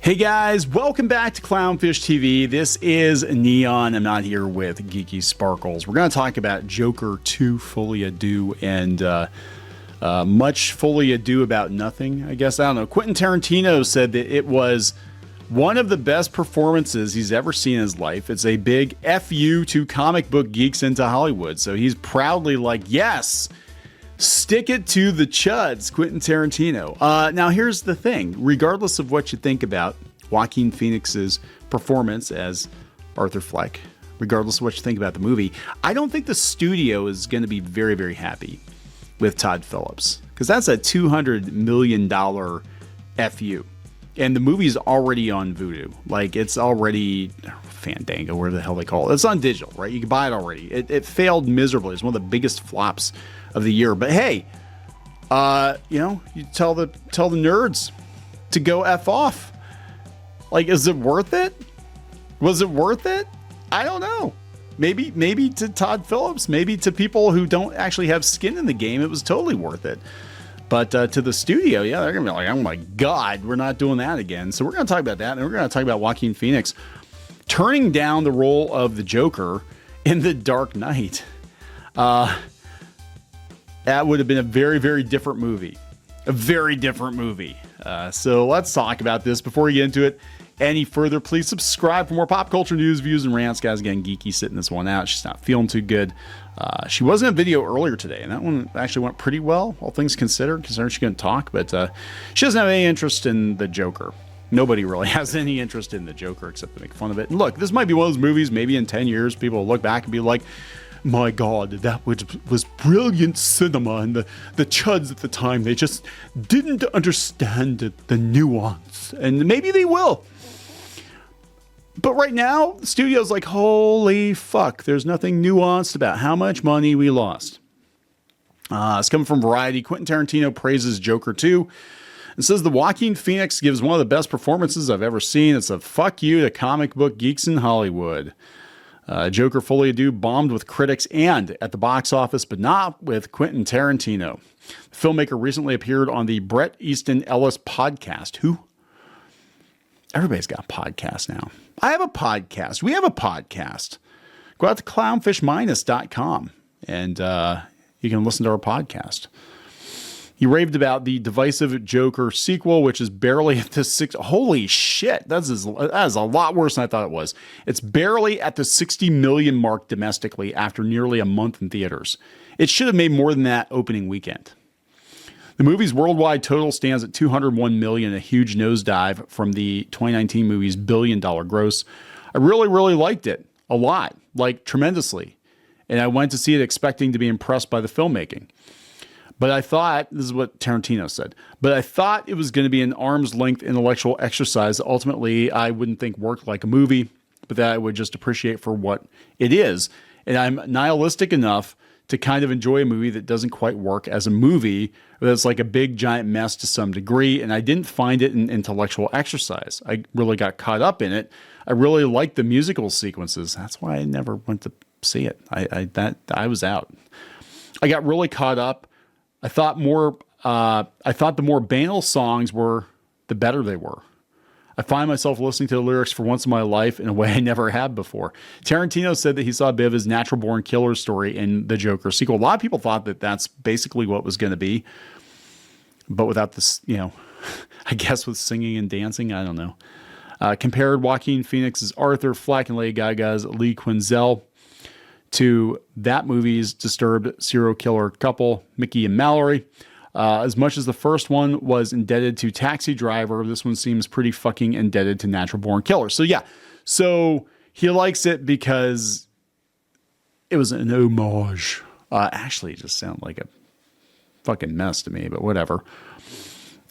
Hey guys, welcome back to Clownfish TV. This is Neon. I'm not here with Geeky Sparkles. We're going to talk about Joker 2 Fully Ado and much fully ado about nothing, I guess. I don't know. Quentin Tarantino said that it was one of the best performances he's ever seen in his life. It's a big FU to comic book geeks into Hollywood. So he's proudly like, yes, stick it to the chuds, Quentin Tarantino. Now, here's the thing. Regardless of what you think about Joaquin Phoenix's performance as Arthur Fleck, regardless of what you think about the movie, I don't think the studio is going to be very, very happy with Todd Phillips, because that's a $200 million FU. And the movie's already on Vudu. Like, it's already Fandango, whatever the hell they call it. It's on digital, right? You can buy it already. It failed miserably. It's one of the biggest flops of the year. But hey, you tell the nerds to go F off. Like, is it worth it? Was it worth it? I don't know. Maybe to Todd Phillips, maybe to people who don't actually have skin in the game, it was totally worth it. But to the studio, yeah, they're going to be like, oh my God, we're not doing that again. So we're going to talk about that. And we're going to talk about Joaquin Phoenix turning down the role of the Joker in The Dark Knight. That would have been a very, very different movie. A very different movie. So let's talk about this. Before we get into it any further, please subscribe for more pop culture news, views, and rants. Guys, again, Geeky sitting this one out. She's not feeling too good. She was in a video earlier today, and that one actually went pretty well, all things considered, considering she couldn't talk. But she doesn't have any interest in the Joker. Nobody really has any interest in the Joker except to make fun of it. And look, this might be one of those movies, maybe in 10 years, people will look back and be like, my God, that was brilliant cinema. And the chuds at the time, they just didn't understand the nuance. And maybe they will. But right now, the studio's like, holy fuck, there's nothing nuanced about how much money we lost. It's coming from Variety. Quentin Tarantino praises Joker 2 and says the Joaquin Phoenix gives one of the best performances I've ever seen. It's a fuck you to comic book geeks in Hollywood. Joker Fully Ado bombed with critics and at the box office, but not with Quentin Tarantino. The filmmaker recently appeared on the Bret Easton Ellis podcast. Who? Everybody's got a podcast now. I have a podcast. We have a podcast. Go out to clownfishminus.com and you can listen to our podcast. He raved about the divisive Joker sequel, which is barely at the holy shit, that is a lot worse than I thought it was. It's barely at the 60 million mark domestically after nearly a month in theaters. It should have made more than that opening weekend. The movie's worldwide total stands at $201 million, a huge nosedive from the 2019 movie's $1 billion gross. I really, really liked it a lot, like tremendously. And I went to see it expecting to be impressed by the filmmaking. But I thought, this is what Tarantino said, but I thought it was going to be an arm's length intellectual exercise that ultimately I wouldn't think worked like a movie, but that I would just appreciate for what it is. And I'm nihilistic enough to kind of enjoy a movie that doesn't quite work as a movie, or that's like a big giant mess to some degree. And I didn't find it an intellectual exercise. I really got caught up in it. I really liked the musical sequences. That's why I never went to see it. I was out. I got really caught up. I thought the more banal songs were, the better they were. I find myself listening to the lyrics for once in my life in a way I never had before. Tarantino said that he saw a bit of his natural born killer story in the Joker sequel. A lot of people thought that that's basically what it was going to be, but without this, I guess with singing and dancing, I don't know. Compared Joaquin Phoenix's Arthur Fleck and Lady Gaga's Lee Quinzel to that movie's disturbed serial killer couple, Mickey and Mallory. As much as the first one was indebted to Taxi Driver, this one seems pretty fucking indebted to Natural Born Killer. So yeah, so he likes it because it was an homage. Actually, it just sounded like a fucking mess to me, but whatever.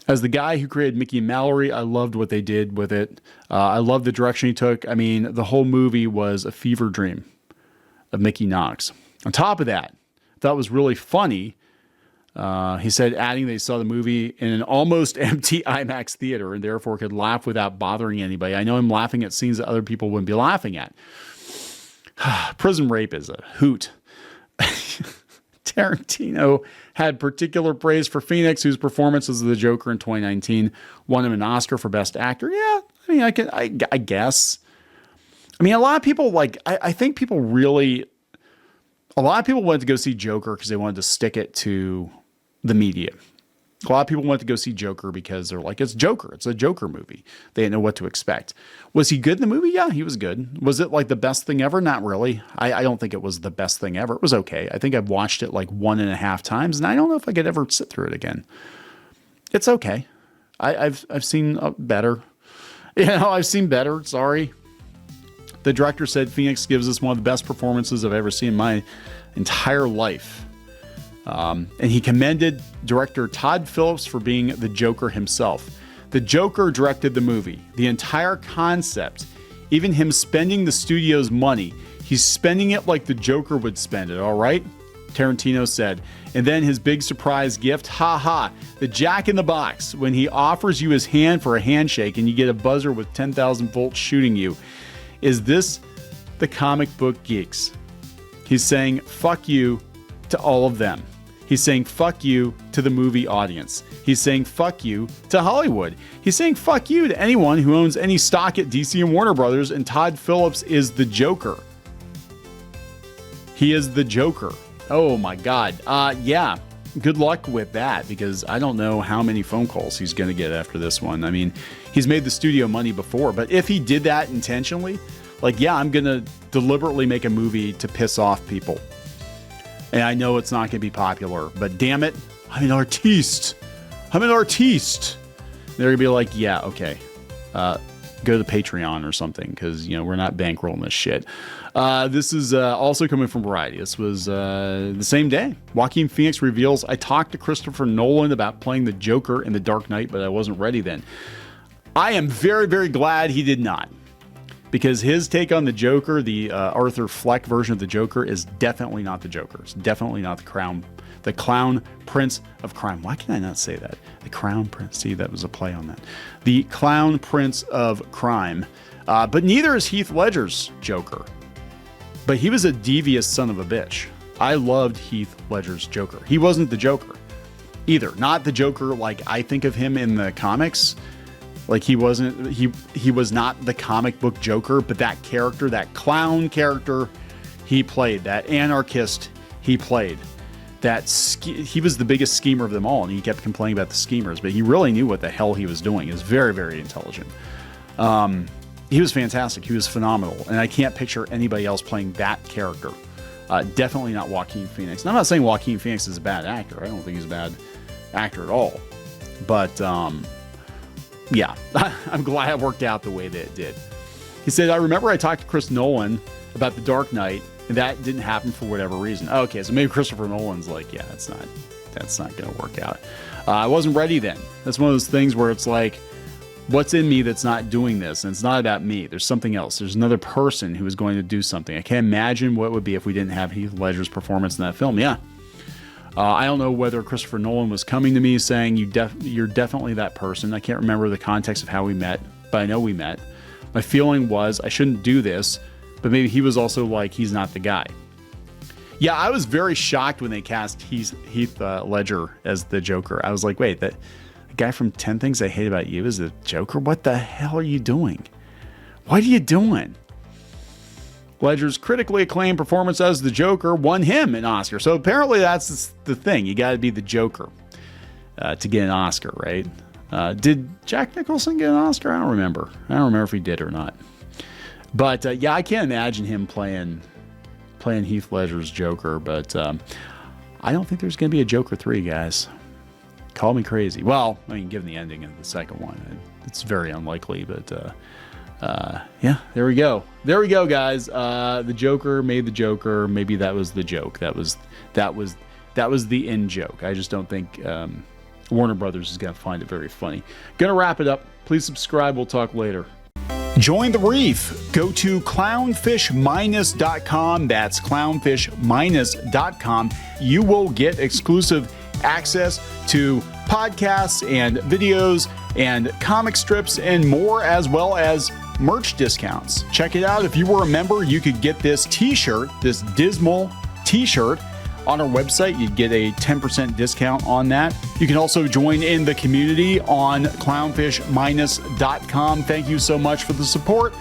As the guy who created Mickey and Mallory, I loved what they did with it. I loved the direction he took. I mean, the whole movie was a fever dream of Mickey Knox. On top of that, I thought it was really funny. He said, adding they saw the movie in an almost empty IMAX theater and therefore could laugh without bothering anybody. I know I'm laughing at scenes that other people wouldn't be laughing at. Prison rape is a hoot. Tarantino had particular praise for Phoenix, whose performance as the Joker in 2019 won him an Oscar for Best Actor. Yeah, I mean, I guess. I mean, a lot of people I think people really, a lot of people wanted to go see Joker because they wanted to stick it to the media. A lot of people went to go see Joker because they're like, it's Joker. It's a Joker movie. They didn't know what to expect. Was he good in the movie? Yeah, he was good. Was it like the best thing ever? Not really. I don't think it was the best thing ever. It was okay. I think I've watched it like 1.5 times, and I don't know if I could ever sit through it again. It's okay. I've seen better. I've seen better. Sorry. The director said Phoenix gives us one of the best performances I've ever seen in my entire life. And he commended director Todd Phillips for being the Joker himself. The Joker directed the movie. The entire concept, even him spending the studio's money, he's spending it like the Joker would spend it, all right? Tarantino said. And then his big surprise gift, the Jack in the Box, when he offers you his hand for a handshake and you get a buzzer with 10,000 volts shooting you. Is this the comic book geeks? He's saying, fuck you to all of them. He's saying fuck you to the movie audience. He's saying fuck you to Hollywood. He's saying fuck you to anyone who owns any stock at DC and Warner Brothers, and Todd Phillips is the Joker. He is the Joker. Oh my God. Yeah. Good luck with that, because I don't know how many phone calls he's going to get after this one. I mean, he's made the studio money before, but if he did that intentionally, I'm going to deliberately make a movie to piss off people. And I know it's not going to be popular, but damn it, I'm an artiste. They're going to be like, yeah, okay. Go to the Patreon or something, because, we're not bankrolling this shit. This is also coming from Variety. This was the same day. Joaquin Phoenix reveals, I talked to Christopher Nolan about playing the Joker in The Dark Knight, but I wasn't ready then. I am very, very glad he did not. Because his take on the Joker, the Arthur Fleck version of the Joker, is definitely not the Joker. It's definitely not the Clown Prince of Crime. Why can I not say that? The Crown Prince. See, that was a play on that. The Clown Prince of Crime. But neither is Heath Ledger's Joker. But he was a devious son of a bitch. I loved Heath Ledger's Joker. He wasn't the Joker either. Not the Joker like I think of him in the comics. Like he was not the comic book Joker, but that character, that clown character, he played. That anarchist, he played. He was the biggest schemer of them all, and he kept complaining about the schemers, but he really knew what the hell he was doing. He was very, very intelligent. He was fantastic. He was phenomenal, and I can't picture anybody else playing that character. Definitely not Joaquin Phoenix. And I'm not saying Joaquin Phoenix is a bad actor. I don't think he's a bad actor at all. But yeah, I'm glad it worked out the way that it did. He said, I remember I talked to Chris Nolan about The Dark Knight, and that didn't happen for whatever reason. Okay, so maybe Christopher Nolan's like, yeah, that's not going to work out. I wasn't ready then. That's one of those things where it's like, what's in me that's not doing this? And it's not about me. There's something else. There's another person who is going to do something. I can't imagine what it would be if we didn't have Heath Ledger's performance in that film. Yeah. I don't know whether Christopher Nolan was coming to me saying, you're definitely that person. I can't remember the context of how we met, but I know we met. My feeling was I shouldn't do this, but maybe he was also like, he's not the guy. Yeah, I was very shocked when they cast Heath Ledger as the Joker. I was like, wait, the guy from 10 Things I Hate About You is the Joker? What the hell are you doing? What are you doing? Ledger's critically acclaimed performance as the Joker won him an Oscar. So apparently that's the thing. You got to be the Joker to get an Oscar, right? Did Jack Nicholson get an Oscar? I don't remember. I don't remember if he did or not. But yeah, I can't imagine him playing Heath Ledger's Joker. But I don't think there's going to be a Joker 3, guys. Call me crazy. Well, I mean, given the ending of the second one, it's very unlikely. But yeah, there we go. There we go, guys. The Joker made the Joker. Maybe that was the joke. That was the in joke. I just don't think Warner Brothers is going to find it very funny. Gonna wrap it up. Please subscribe. We'll talk later. Join the reef. Go to clownfish-.com. That's clownfish-.com. You will get exclusive access to podcasts and videos and comic strips and more, as well as merch discounts. Check it out. If you were a member, you could get this t-shirt, this dismal t-shirt, on our website, you'd get a 10% discount on that. You can also join in the community on clownfish-.com. Thank you so much for the support.